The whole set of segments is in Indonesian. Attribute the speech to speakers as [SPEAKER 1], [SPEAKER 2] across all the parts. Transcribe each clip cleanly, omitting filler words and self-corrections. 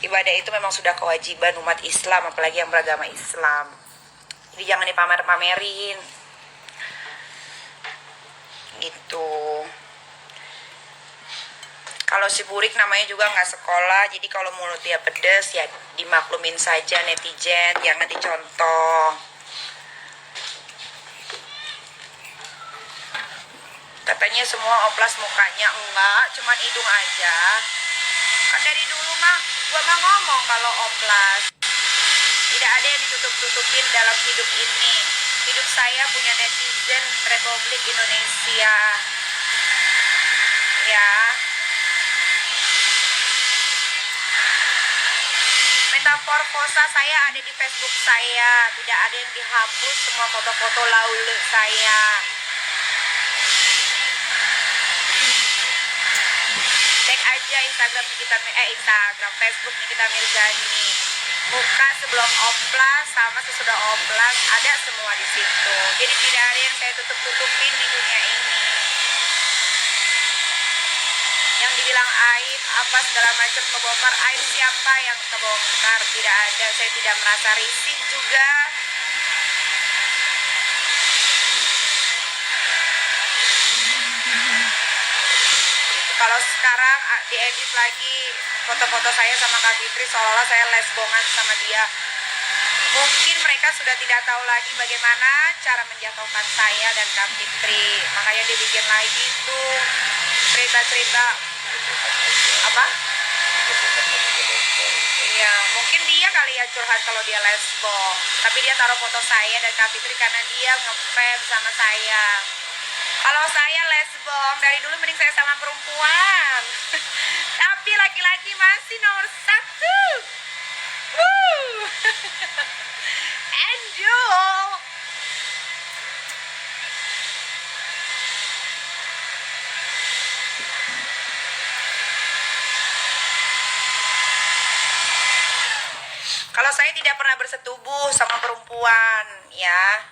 [SPEAKER 1] ibadah itu memang sudah kewajiban umat Islam, apalagi yang beragama Islam. Jadi jangan dipamer-pamerin gitu. Kalau si Burik namanya juga nggak sekolah, jadi kalau mulut dia pedes ya dimaklumin saja netizen, jangan dicontoh. Katanya semua oplas mukanya, enggak, cuman hidung aja. Kan dari dulu mah gua mah ngomong kalau oplas tidak ada yang ditutup-tutupin dalam hidup ini. Hidup saya punya netizen Republik Indonesia. Ya. Metamorfosa saya ada di Facebook saya. Tidak ada yang dihapus, semua foto-foto laule saya. Cek aja Instagram Facebook Nikita Mirzani. Muka sebelum oplas sama sesudah oplas ada semua di situ. Jadi tidak ada yang saya tutup-tutupin di dunia ini. Yang dibilang aib apa segala macam kebongkar, aib siapa yang kebongkar? Tidak ada. Saya tidak merasa risih juga. Kalau sekarang diedit lagi foto-foto saya sama Kak Fitri seolah-olah saya lesbongan sama dia. Mungkin mereka sudah tidak tahu lagi bagaimana cara menjatuhkan saya dan Kak Fitri. Makanya dibikin lagi tuh cerita-cerita apa? Iya, mungkin dia kali ya curhat kalau dia lesbong. Tapi dia taruh foto saya dan Kak Fitri karena dia ngefans sama saya. Kalau saya lesbong, dari dulu mending saya sama perempuan. Tapi laki-laki masih nomor 1. Angel. Kalau saya tidak pernah bersetubuh sama perempuan, ya.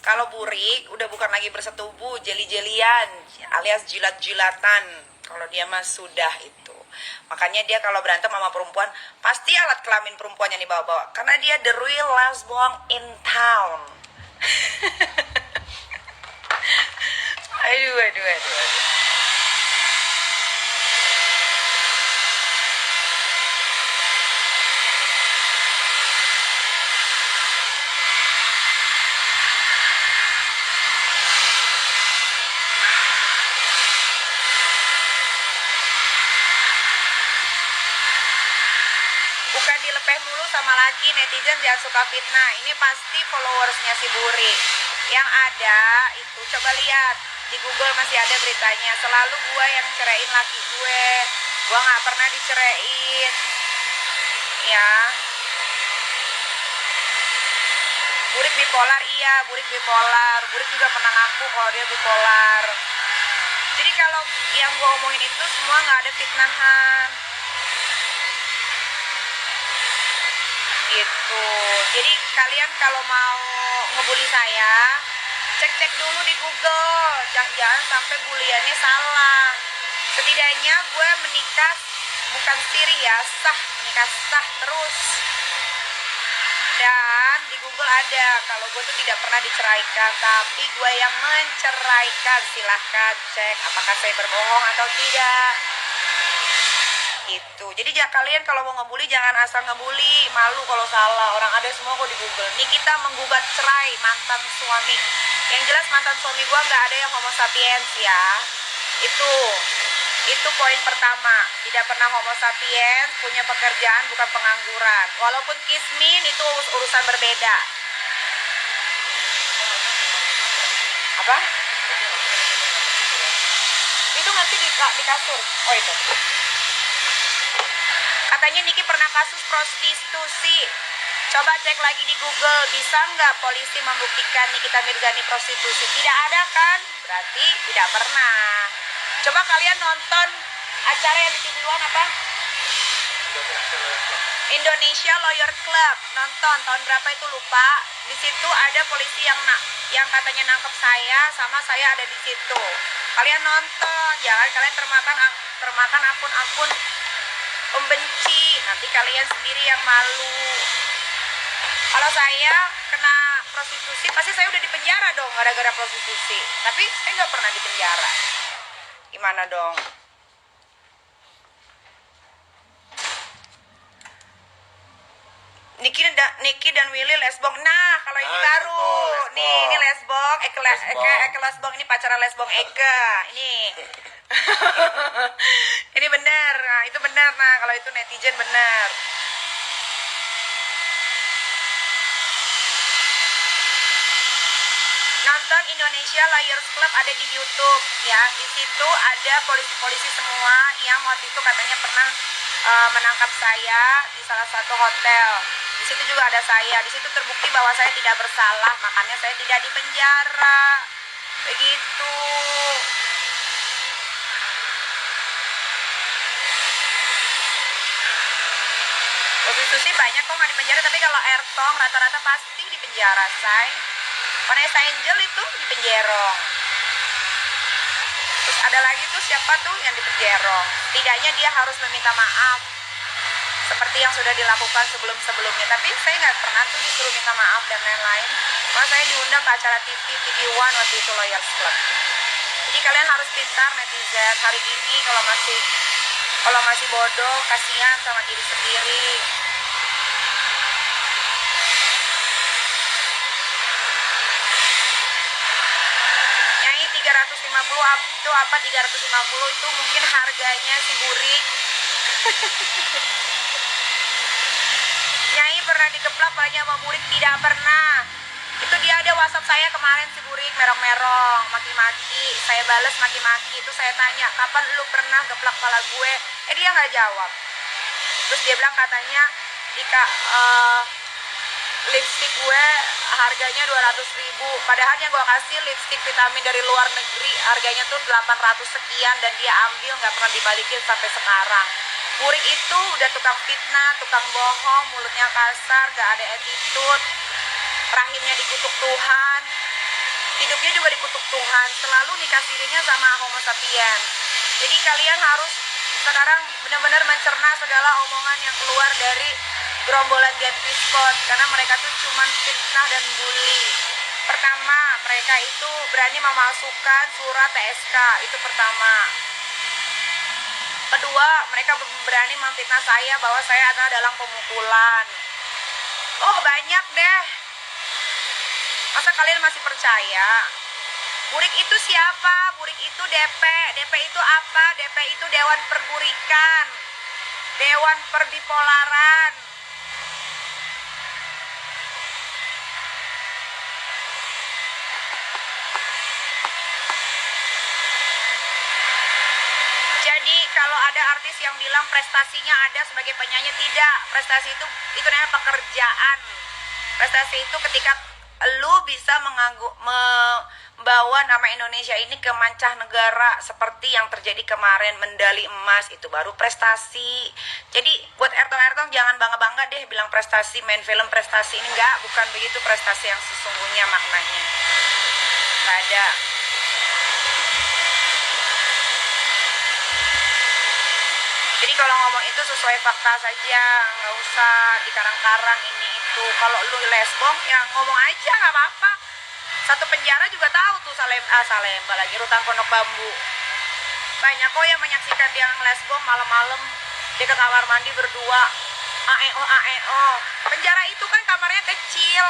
[SPEAKER 1] Kalau Burik udah bukan lagi bersetubuh, jeli-jelian alias jilat-jilatan. Kalau dia mah sudah itu. Makanya dia kalau berantem sama perempuan pasti alat kelamin perempuan yang dibawa-bawa. Karena dia the real lesbian in town. aduh. Bukan dilepeh mulu sama laki, netizen jangan suka fitnah. Ini pasti followersnya si Burik. Yang ada itu, coba lihat di Google masih ada beritanya. Selalu gue yang ceraiin laki gue. Gue gak pernah diceraiin. Ya. Burik bipolar, iya, Burik bipolar. Burik juga pernah ngaku kalau dia bipolar. Jadi kalau yang gue omongin itu semua gak ada fitnahan. Gitu. Jadi kalian kalau mau ngebully saya, cek-cek dulu di Google. Jangan sampai buliannya salah. Setidaknya gue menikah bukan siri ya, menikah sah terus. Dan di Google ada kalau gue tuh tidak pernah diceraikan, tapi gue yang menceraikan. Silahkan cek apakah saya berbohong atau tidak. Gitu. Jadi kalian kalau mau ngebully jangan asal ngebully, malu kalau salah. Orang ada semua kok di Google. Nikita menggugat cerai mantan suami. Yang jelas mantan suami gua nggak ada yang homo sapiens ya. Itu poin pertama. Tidak pernah homo sapiens, punya pekerjaan bukan pengangguran. Walaupun kismin itu urusan berbeda. Apa? Itu nanti di kasur. Oh itu. Katanya Niki pernah kasus prostitusi. Coba cek lagi di Google, bisa nggak polisi membuktikan Nikita Mirzani prostitusi? Tidak ada kan? Berarti tidak pernah. Coba kalian nonton acara yang di TV One apa? Indonesia Lawyer Club. Nonton tahun berapa itu lupa. Di situ ada polisi yang katanya nangkep saya, sama saya ada di situ. Kalian nonton, jangan kalian termakan akun-akun membenci, nanti kalian sendiri yang malu. Kalau saya kena prostitusi, pasti saya udah di penjara dong gara-gara prostitusi. Tapi saya nggak pernah di penjara. Gimana dong? Niki dan Willy lesbong. Nah, kalau ini baru. Nih, ini lesbong. Eke lesbong. Ini pacaran lesbong Eke. Ini. Ini benar. Nah, itu benar. Nah, kalau itu netizen benar. Nonton Indonesia Liars Club ada di YouTube ya. Di situ ada polisi-polisi semua yang waktu itu katanya pernah menangkap saya di salah satu hotel. Di situ juga ada saya. Di situ terbukti bahwa saya tidak bersalah, makanya saya tidak dipenjara. Begitu. Prostitusi banyak kok nggak dipenjara, tapi kalau Ertong rata-rata pasti dipenjara, say. Vanessa Angel itu dipenjerong. Terus ada lagi tuh siapa tuh yang dipenjerong? Setidaknya dia harus meminta maaf seperti yang sudah dilakukan sebelum-sebelumnya. Tapi saya nggak pernah tuh disuruh minta maaf dan lain-lain. Kalau saya diundang ke acara TV One waktu itu Liars Club. Jadi kalian harus pintar netizen. Hari ini kalau masih bodoh, kasihan sama diri sendiri. Nyai 350 itu apa? 350 itu mungkin harganya si Burik. Nyai pernah dikeplak banyak sama Burik? Tidak pernah. Itu dia ada WhatsApp saya kemarin si Burik merong-merong, maki-maki. Saya bales maki-maki. Itu saya tanya, kapan lu pernah geplak kepala gue? Dia nggak jawab. Terus dia bilang katanya, Dika, lipstick gue harganya 200.000. Padahal yang gue kasih lipstick vitamin dari luar negeri harganya tuh 800 sekian dan dia ambil, nggak pernah dibalikin sampai sekarang. Burik itu udah tukang fitnah, tukang bohong, mulutnya kasar, gak ada attitude, rahimnya dikutuk Tuhan, hidupnya juga dikutuk Tuhan, selalu nikah sirinya sama homo sapien. Jadi kalian harus sekarang benar-benar mencerna segala omongan yang keluar dari gerombolan Gen Piskot, karena mereka tuh cuman fitnah dan bully. Pertama, mereka itu berani memasukkan surat TSK, itu pertama. Kedua, mereka berani memfitnah saya bahwa saya adalah dalang pemukulan. Oh, banyak deh. Masa kalian masih percaya? Burik itu siapa? Burik itu DP. DP itu apa? DP itu Dewan Perburikan, Dewan Perdipolaran. Jadi kalau ada artis yang bilang prestasinya ada sebagai penyanyi, tidak. Prestasi itu namanya pekerjaan. Prestasi itu ketika lu bisa membawa nama Indonesia ini ke mancanegara seperti yang terjadi kemarin, medali emas, itu baru prestasi. Jadi buat Ertong jangan bangga-bangga deh bilang prestasi, main film prestasi. Ini enggak, bukan begitu prestasi yang sesungguhnya maknanya. Nggak ada. Jadi kalau ngomong itu sesuai fakta saja, nggak usah dikarang-karang ini itu. Kalau lu lesbong ya ngomong aja, nggak apa-apa. Satu penjara juga tahu tuh Salemba lagi, Rutan Pondok Bambu. Banyak kok yang menyaksikan dia lesbong malam-malam, dia ke kamar mandi berdua, AEO. Penjara itu kan kamarnya kecil.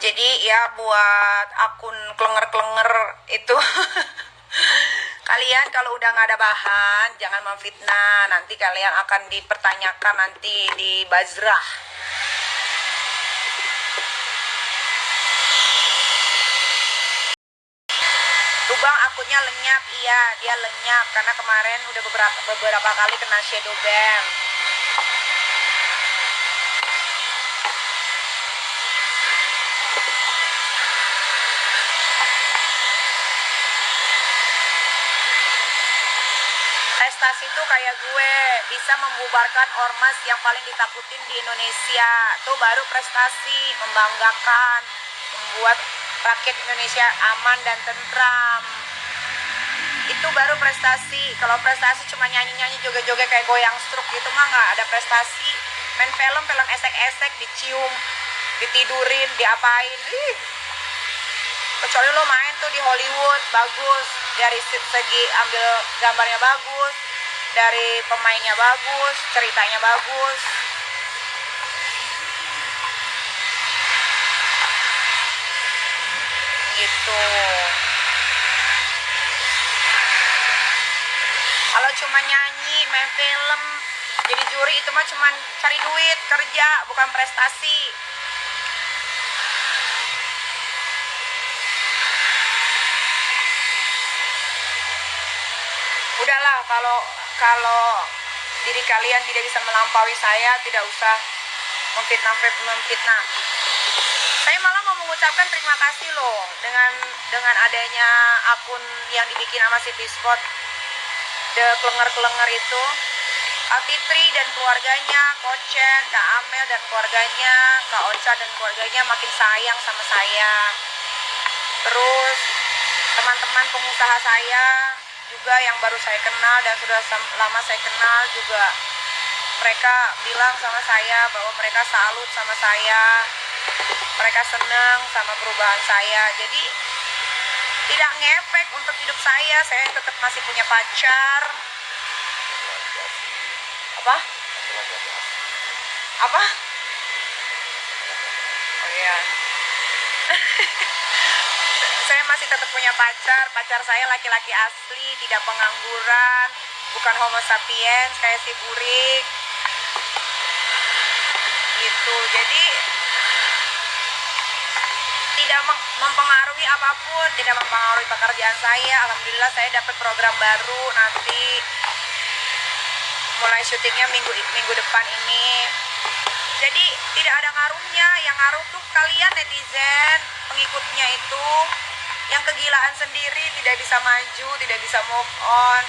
[SPEAKER 1] Jadi ya buat akun klenger-klenger itu kalian kalau udah nggak ada bahan jangan memfitnah, nanti kalian akan dipertanyakan nanti di Bazrah. Tuh bang, akunnya lenyap. Iya, dia lenyap karena kemarin udah beberapa kali kena shadow ban. berprestasi tuh kayak gue, bisa membubarkan ormas yang paling ditakutin di Indonesia. Tuh baru prestasi, membanggakan, membuat rakyat Indonesia aman dan tentram. Itu baru prestasi. Kalau prestasi cuma nyanyi-nyanyi, joget-joget kayak goyang struk gitu mah nggak ada prestasi. Main film esek-esek, dicium, ditidurin, diapain. Kecuali lo main tuh di Hollywood, bagus. Dari segi ambil gambarnya bagus, dari pemainnya bagus, ceritanya bagus. Gitu. Kalau cuma nyanyi, main film, jadi juri itu mah cuma cari duit, kerja, bukan prestasi. Udahlah, kalau diri kalian tidak bisa melampaui saya, tidak usah memfitnah. Saya malah mau mengucapkan terima kasih loh dengan adanya akun yang dibikin sama si Pispot, The Klenger itu. Kak Fitri dan keluarganya, Kochen, Kak Amel dan keluarganya, Kak Ocha dan keluarganya makin sayang sama saya. Terus teman-teman pengusaha saya juga yang baru saya kenal dan sudah lama saya kenal juga, mereka bilang sama saya bahwa mereka salut sama saya, mereka senang sama perubahan saya. Jadi tidak ngefek untuk hidup saya tetap masih punya pacar. Apa? Oh iya. Saya masih tetap punya pacar saya laki-laki asli, tidak pengangguran, bukan homo sapiens kayak si Burik gitu. Jadi tidak mempengaruhi apapun, tidak mempengaruhi pekerjaan saya. Alhamdulillah saya dapat program baru nanti mulai syutingnya minggu depan ini. Jadi tidak ada ngaruhnya, yang ngaruh tuh kalian netizen, pengikutnya itu yang kegilaan sendiri, tidak bisa maju, tidak bisa move on.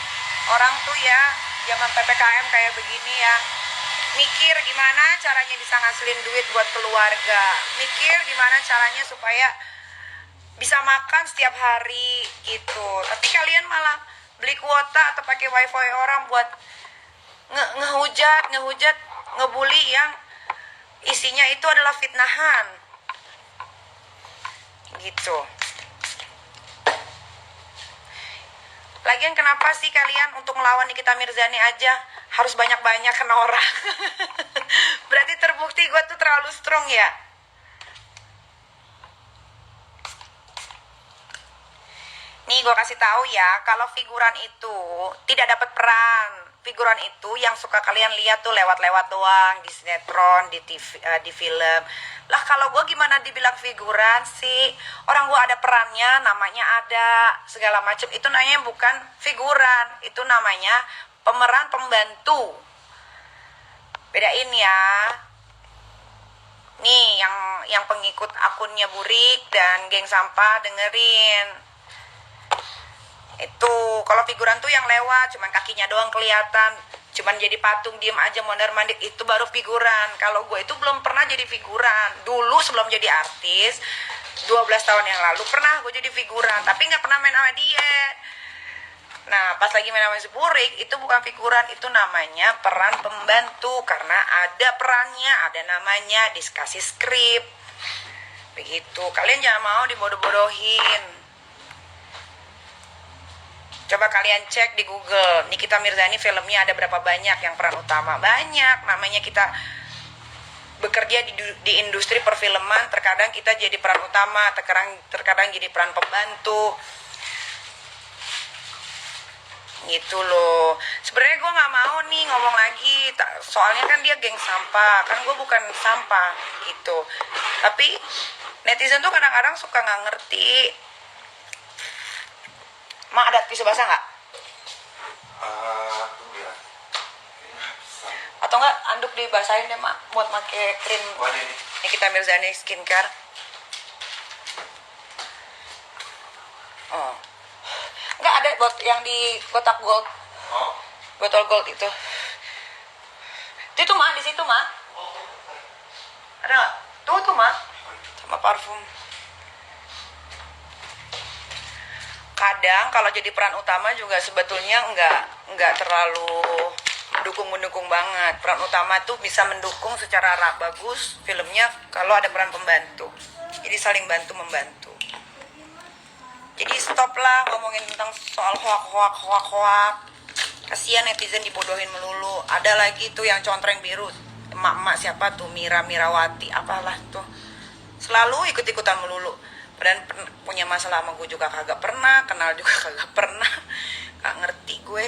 [SPEAKER 1] Orang tuh ya zaman PPKM kayak begini ya, mikir gimana caranya bisa ngasilin duit buat keluarga, mikir gimana caranya supaya bisa makan setiap hari gitu. Tapi kalian malah beli kuota atau pakai wifi orang buat ngehujat, ngebully yang isinya itu adalah fitnahan gitu. Lagian kenapa sih kalian untuk melawan Nikita Mirzani aja harus banyak-banyak kena orang? Berarti terbukti gue tuh terlalu strong ya. Nih gue kasih tahu ya, kalau figuran itu tidak dapat peran. Figuran itu yang suka kalian lihat tuh lewat-lewat doang di sinetron, di TV, di film. Lah kalau gue gimana dibilang figuran sih? Orang gue ada perannya, namanya ada, segala macam. Itu namanya bukan figuran, itu namanya pemeran pembantu. Bedain ya. Nih yang pengikut akunnya Burik dan geng sampah dengerin. Itu kalau figuran tuh yang lewat cuman kakinya doang kelihatan, cuman jadi patung diem aja mondar-mandir, itu baru figuran. Kalau gue itu belum pernah jadi figuran. Dulu sebelum jadi artis 12 tahun yang lalu pernah gue jadi figuran, tapi nggak pernah main sama dia. Nah pas lagi main sama si Burik itu bukan figuran, itu namanya peran pembantu, karena ada perannya, ada namanya, dikasih skrip begitu. Kalian jangan mau dibodoh-bodohin. Coba kalian cek di Google, Nikita Mirzani filmnya ada berapa banyak yang peran utama? Banyak. Namanya kita bekerja di industri perfilman, terkadang kita jadi peran utama, terkadang jadi peran pembantu. Gitu loh. Sebenarnya gue nggak mau nih ngomong lagi, soalnya kan dia geng sampah, kan gue bukan sampah gitu. Tapi netizen tuh kadang-kadang suka nggak ngerti. Mak ada tisu basah nggak? Atau nggak anduk dibasahin deh mak buat pakai krim Nikita Mirzani skincare. Oh, nggak ada buat yang di kotak gold. Botol gold itu. Itu mah di situ mah. Ada nggak? Tuh mah. Sama parfum. Kadang kalau jadi peran utama juga sebetulnya nggak terlalu mendukung banget. Peran utama tuh bisa mendukung secara bagus filmnya kalau ada peran pembantu. Jadi saling bantu membantu. Jadi stop lah ngomongin tentang soal hoak. Kasihan netizen dibodohin melulu. Ada lagi tuh yang contreng biru, emak-emak siapa tuh, Mirawati apalah tuh, selalu ikut-ikutan melulu. Padahal punya masalah sama gue juga kagak pernah, kenal juga kagak pernah, gak ngerti gue.